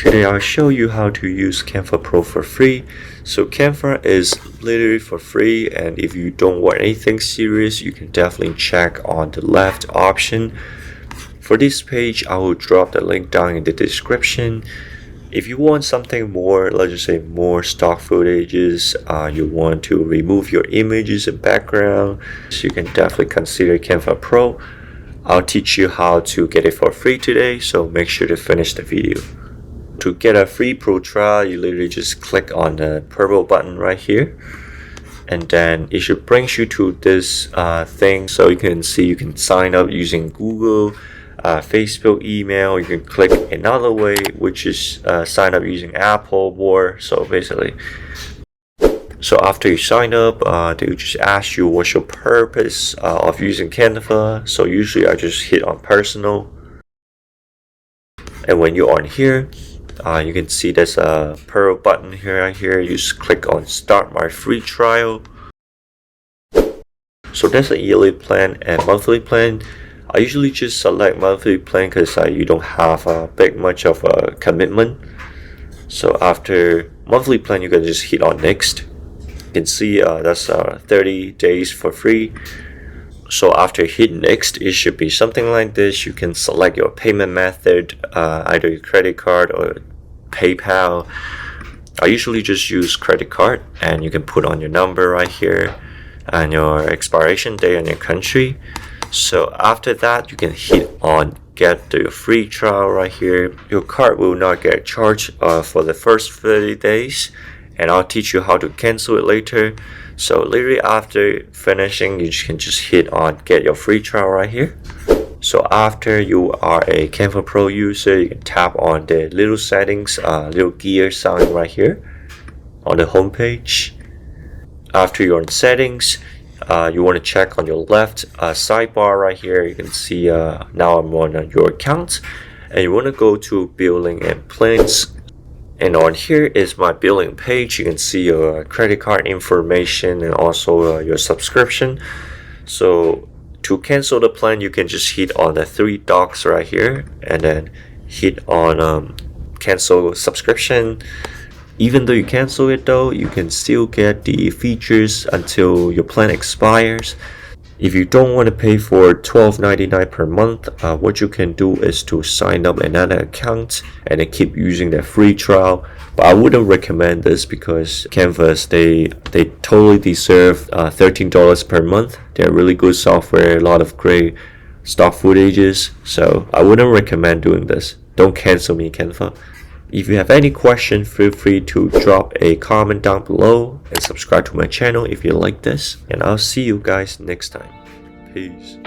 Today I'll show you how to use Canva Pro for free. So Canva is literally for free, and if you don't want anything serious, you can definitely check on the left option. For this page, I will drop the link down in the description. If you want something more, let's just say more stock footages, you want to remove your images and background, so you can definitely consider Canva Pro. I'll teach you how to get it for free today, so make sure to finish the video. To get a free pro trial, you literally just click on the purple button right here, and then it should bring you to this thing. So you can see you can sign up using Google, Facebook, email. You can click another way, which is sign up using Apple more. So basically, so after you sign up, they will just ask you what's your purpose of using Canva. So usually I just hit on personal, and when you're on here, you can see there's a pearl button here. Right here, you just click on start my free trial. So there's a yearly plan and monthly plan. I usually just select monthly plan because you don't have much of a commitment. So after monthly plan, you can just hit on next. You can see that's 30 days for free. So after hit next, it should be something like this. You can select your payment method, either your credit card or PayPal. I usually just use credit card, and you can put on your number right here and your expiration date and your country. So after that, you can hit on get the free trial right here. Your card will not get charged for the first 30 days, and I'll teach you how to cancel it later. So literally after finishing, you can just hit on get your free trial right here. So after you are a Canva Pro user, you can tap on the little settings, little gear sign right here on the home page. After you're in settings, you want to check on your left sidebar right here. You can see now I'm on your account, and you want to go to billing and plans. And on here is my billing page. You can see your credit card information and also your subscription. So to cancel the plan, you can just hit on the three dots right here and then hit on cancel subscription. Even though you cancel it though, you can still get the features until your plan expires. If you don't want to pay for $12.99 per month, what you can do is to sign up another account and then keep using the free trial. But I wouldn't recommend this because Canvas, they totally deserve $13 per month. They're really good software, a lot of great stock footages. So I wouldn't recommend doing this. Don't cancel me, Canva. If you have any question, feel free to drop a comment down below and subscribe to my channel if you like this. And I'll see you guys next time. Peace.